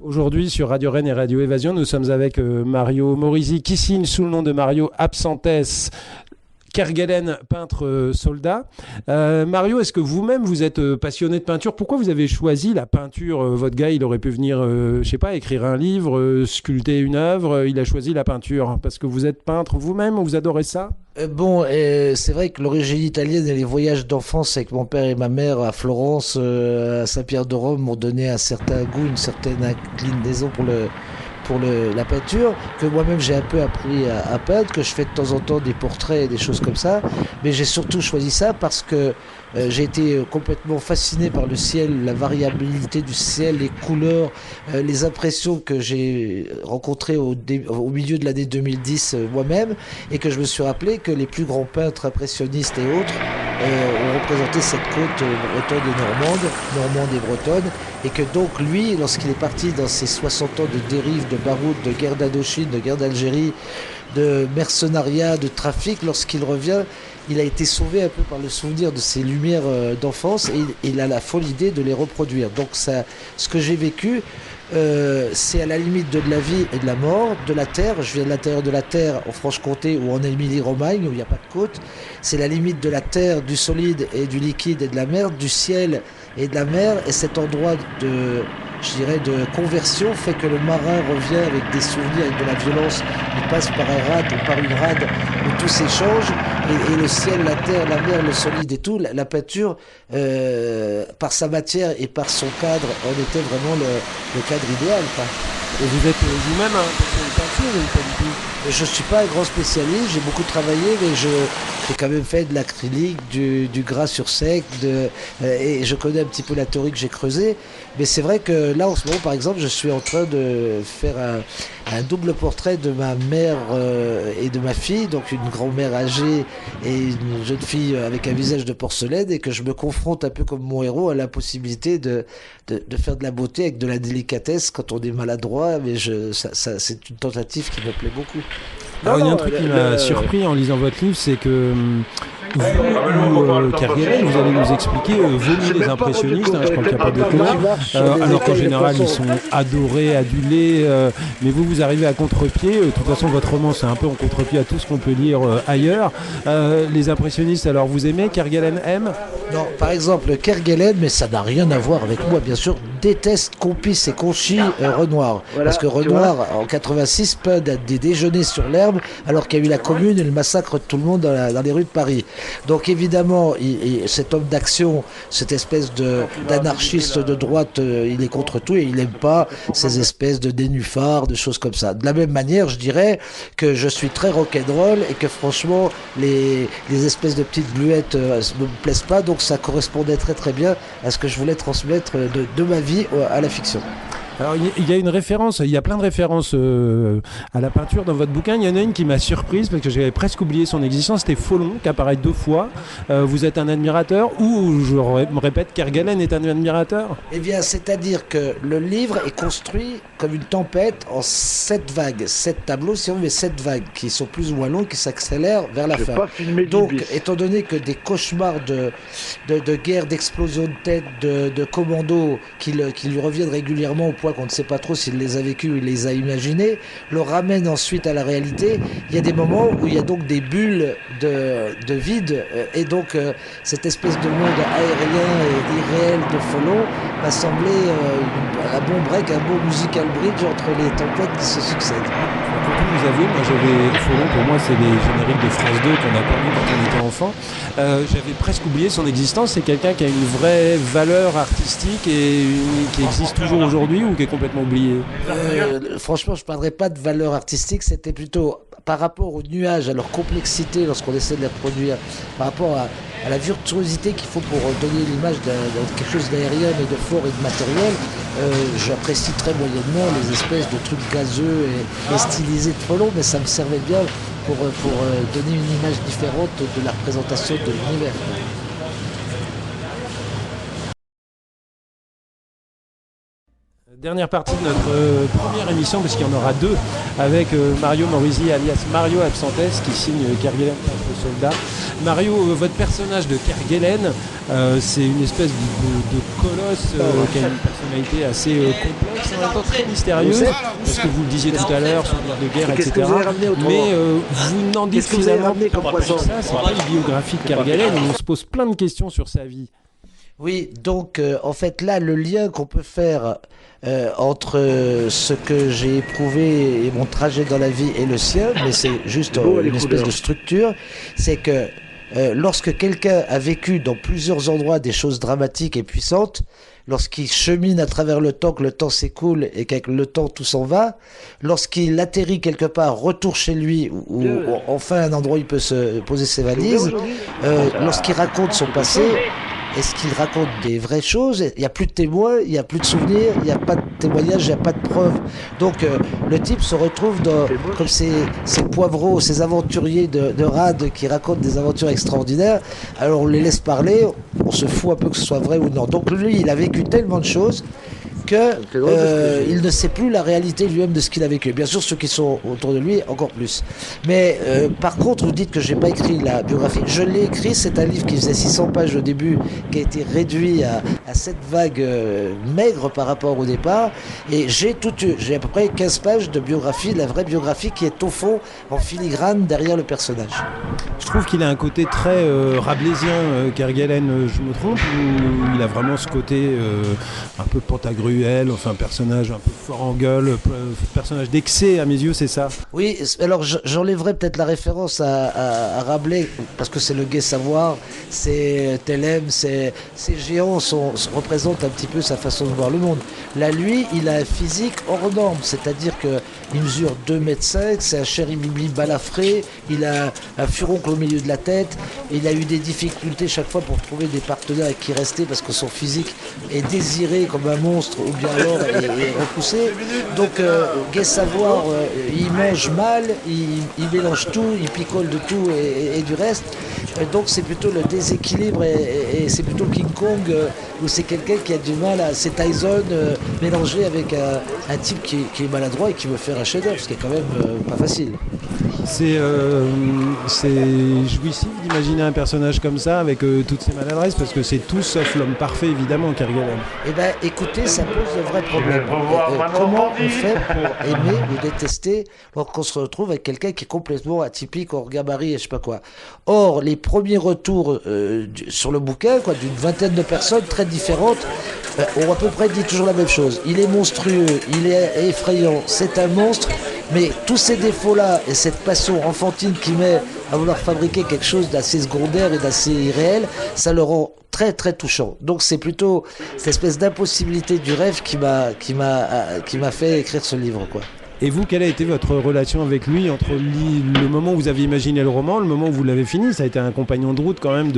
Aujourd'hui, sur Radio Rennes et Radio Évasion, nous sommes avec Mario Morisi, qui signe sous le nom de Mario Absentes Kerguelen, peintre soldat. Mario, est-ce que vous-même vous êtes passionné de peinture? Pourquoi vous avez choisi la peinture? Votre gars, il aurait pu venir, je sais pas, écrire un livre, sculpter une œuvre. Il a choisi la peinture parce que vous êtes peintre vous-même, vous adorez ça? C'est vrai que l'origine italienne et les voyages d'enfance avec mon père et ma mère à Florence, à Saint-Pierre-de-Rome m'ont donné un certain goût, une certaine inclinaison la peinture, que moi-même j'ai un peu appris à peindre, que je fais de temps en temps des portraits et des choses comme ça. Mais j'ai surtout choisi ça parce que j'ai été complètement fasciné par le ciel, la variabilité du ciel, les couleurs, les impressions que j'ai rencontrées au milieu de l'année 2010 moi-même, et que je me suis rappelé que les plus grands peintres impressionnistes et autres ont représenté cette côte bretonne et normande et bretonne, et que donc lui, lorsqu'il est parti dans ses 60 ans de dérive, de baroud, de guerre d'Indochine, de guerre d'Algérie, de mercenariat, de trafic, lorsqu'il revient, il a été sauvé un peu par le souvenir de ses lumières d'enfance, et il a la folle idée de les reproduire. Donc ça, ce que j'ai vécu, c'est à la limite de la vie et de la mort, de la terre. Je viens de l'intérieur de la terre, en Franche-Comté ou en Émilie-Romagne, où il n'y a pas de côte. C'est la limite de la terre, du solide et du liquide et de la mer, du ciel et de la mer. Et cet endroit de conversion fait que le marin revient avec des souvenirs, avec de la violence. Il passe par un rade ou par une rade où tout s'échange. Et le ciel, la terre, la mer, le solide et tout, la peinture, par sa matière et par son cadre, en était vraiment le cadre idéal, quoi. Et vous êtes vous-même un passionné de peinture ou pas du tout? Je suis pas un grand spécialiste, j'ai beaucoup travaillé, mais j'ai quand même fait de l'acrylique, du gras sur sec, et je connais un petit peu la théorie que j'ai creusée. Mais c'est vrai que là, en ce moment, par exemple, je suis en train de faire un double portrait de ma mère et de ma fille, donc une grand-mère âgée et une jeune fille avec un visage de porcelaine, et que je me confronte un peu comme mon héros à la possibilité de faire de la beauté avec de la délicatesse quand on est maladroit, mais c'est une tentative qui me plaît beaucoup. Alors, il y a un truc qui m'a surpris en lisant votre livre, c'est que vous, Kerguelen, vous allez nous expliquer vos mots des impressionnistes, je crois qu'il n'y a pas d'autre mot, alors qu'en général ils sont adorés, adulés, mais vous arrivez à contre-pied. De toute façon, votre roman c'est un peu en contre-pied à tout ce qu'on peut lire ailleurs. Les impressionnistes, alors vous aimez, Kerguelen aime? Non, par exemple, Kerguelen, mais ça n'a rien à voir avec moi, bien sûr, déteste Compis et Conchy Renoir. Voilà, parce que Renoir, en 86, peint des déjeuners sur l'herbe, alors qu'il y a eu la Commune et le massacre de tout le monde dans les rues de Paris. Donc évidemment, cet homme d'action, cette espèce d'anarchiste de droite, il est contre tout, et il n'aime pas ces espèces de nénuphars, de choses comme ça. De la même manière, je dirais que je suis très rock'n'roll, et que franchement, les espèces de petites bluettes ne me plaisent pas, donc ça correspondait très très bien à ce que je voulais transmettre de ma vie à la fiction. Alors, il y a une référence, il y a plein de références à la peinture dans votre bouquin. Il y en a une qui m'a surprise parce que j'avais presque oublié son existence. C'était Folon, qui apparaît 2 fois. Vous êtes un admirateur, ou, je me répète, Kerguelen est un admirateur? Eh bien, c'est-à-dire que le livre est construit comme une tempête en 7 vagues, 7 tableaux, si on veut, mais 7 vagues qui sont plus ou moins longues, qui s'accélèrent vers la fin. Donc, étant donné que des cauchemars de guerre, d'explosion de tête, de commandos qui lui reviennent régulièrement, au point qu'on ne sait pas trop s'il les a vécus ou il les a imaginés, le ramène ensuite à la réalité. Il y a des moments où il y a donc des bulles de vide, et donc cette espèce de monde aérien et irréel de Folon m'a semblé un bon break, un beau musical bridge entre les tempêtes qui se succèdent. Pour tout vous avouer, moi Folon, pour moi c'est les génériques de France 2 qu'on a connus quand on était enfant. J'avais presque oublié son existence. C'est quelqu'un qui a une vraie valeur artistique et qui existe toujours aujourd'hui, ou qui est complètement oublié? Franchement, je ne parlerai pas de valeur artistique, c'était plutôt par rapport aux nuages, à leur complexité lorsqu'on essaie de les reproduire, par rapport à la virtuosité qu'il faut pour donner l'image de quelque chose d'aérien et de fort et de matériel. J'apprécie très moyennement les espèces de trucs gazeux et stylisés de Folon, mais ça me servait bien pour donner une image différente de la représentation de l'univers. Dernière partie de notre première émission, parce qu'il y en aura deux, avec Mario Morisi alias Mario Absentes qui signe Kerguelen Peintre Soldat. Mario, votre personnage de Kerguelen, c'est une espèce de colosse qui a une personnalité assez complexe, en même temps très mystérieuse, parce que vous le disiez tout à l'heure, souvenir de guerre, etc. Mais vous n'en dites finalement pas plus que ça, c'est pas une biographie de Kerguelen, où on se pose plein de questions sur sa vie. Oui, donc en fait là, le lien qu'on peut faire entre ce que j'ai éprouvé et mon trajet dans la vie et le sien, mais c'est juste une espèce de structure, c'est que lorsque quelqu'un a vécu dans plusieurs endroits des choses dramatiques et puissantes, lorsqu'il chemine à travers le temps, que le temps s'écoule et qu'avec le temps tout s'en va, lorsqu'il atterrit quelque part, retourne chez lui ou enfin un endroit où il peut se poser ses valises, lorsqu'il raconte son passé, est-ce qu'il raconte des vraies choses? Il n'y a plus de témoins, il n'y a plus de souvenirs, il n'y a pas de témoignages, il n'y a pas de preuves. Donc le type se retrouve comme ces poivreaux, ces aventuriers de rade qui racontent des aventures extraordinaires. Alors on les laisse parler, on se fout un peu que ce soit vrai ou non. Donc lui, il a vécu tellement de choses qu'il ne sait plus la réalité lui-même de ce qu'il a vécu. Bien sûr, ceux qui sont autour de lui, encore plus. Mais par contre, vous dites que j'ai pas écrit la biographie. Je l'ai écrit, c'est un livre qui faisait 600 pages au début, qui a été réduit à 7 vagues maigres par rapport au départ. Et j'ai à peu près 15 pages de biographie, la vraie biographie qui est au fond, en filigrane, derrière le personnage. Je trouve qu'il a un côté très rabelaisien, Kerguelen, je me trompe, ou il a vraiment ce côté un peu Pantagruel, enfin personnage un peu fort en gueule, personnage d'excès à mes yeux, c'est ça? Oui, alors j'enlèverai peut-être la référence à Rabelais, parce que c'est le gai savoir, c'est Thélème, ces géants représentent un petit peu sa façon de voir le monde. Là, lui, il a un physique hors norme, c'est-à-dire qu'il mesure 2,5 m, c'est un chéribibli balafré, il a un furoncle au milieu de la tête, il a eu des difficultés chaque fois pour trouver des partenaires avec qui rester, parce que son physique est désiré comme un monstre, ou bien alors est repoussé. Donc gai savoir, il mange mal, il mélange tout, il picole de tout et du reste. Donc c'est plutôt le déséquilibre et c'est plutôt King Kong où c'est quelqu'un qui a du mal à... C'est Tyson mélangé avec un type qui est maladroit et qui veut faire un chef-d'œuvre, ce qui est quand même pas facile. C'est jouissif d'imaginer un personnage comme ça avec toutes ses maladresses, parce que c'est tout sauf l'homme parfait, évidemment, Kerguelen. Eh bien, écoutez, ça pose de vrais problèmes. Comment on fait pour aimer ou détester lorsqu'on se retrouve avec quelqu'un qui est complètement atypique, hors gabarit et je sais pas quoi. Or, les premiers retours sur le bouquin, d'une vingtaine de personnes très différentes, ont à peu près dit toujours la même chose. Il est monstrueux, il est effrayant, c'est un monstre, mais tous ces défauts-là et cette passion enfantine qu'il met à vouloir fabriquer quelque chose d'assez secondaire et d'assez irréel, ça le rend très très touchant. Donc c'est plutôt cette espèce d'impossibilité du rêve qui m'a fait écrire ce livre, quoi. Et vous, quelle a été votre relation avec lui entre le moment où vous avez imaginé le roman, le moment où vous l'avez fini? Ça a été un compagnon de route quand même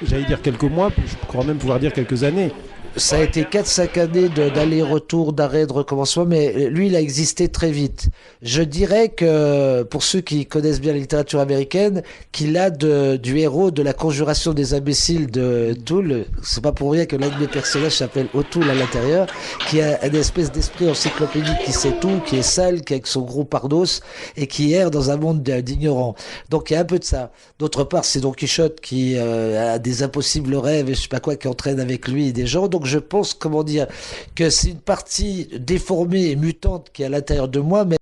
j'allais dire quelques mois, je crois même pouvoir dire quelques années. Ça a été 4-5 années d'aller-retour, d'arrêt, de recommencement, mais lui, il a existé très vite. Je dirais que, pour ceux qui connaissent bien la littérature américaine, qu'il a du héros de La Conjuration des imbéciles de O'Toole, c'est pas pour rien que l'un de mes personnages s'appelle O'Toole à l'intérieur, qui a une espèce d'esprit encyclopédique qui sait tout, qui est sale, qui est avec son gros pardos, et qui erre dans un monde d'ignorants. Donc il y a un peu de ça. D'autre part, c'est Don Quichotte qui a des impossibles rêves et je sais pas quoi, qui entraîne avec lui des gens. Donc je pense, que c'est une partie déformée et mutante qui est à l'intérieur de moi, mais